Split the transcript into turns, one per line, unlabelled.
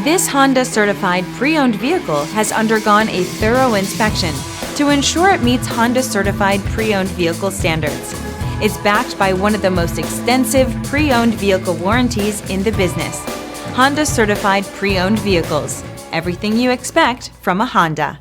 This Honda certified pre-owned vehicle has undergone a thorough inspection to ensure it meets Honda certified pre-owned vehicle standards. It's backed by one of the most extensive pre-owned vehicle warranties in the business. Honda certified pre-owned vehicles. Everything you expect from a Honda.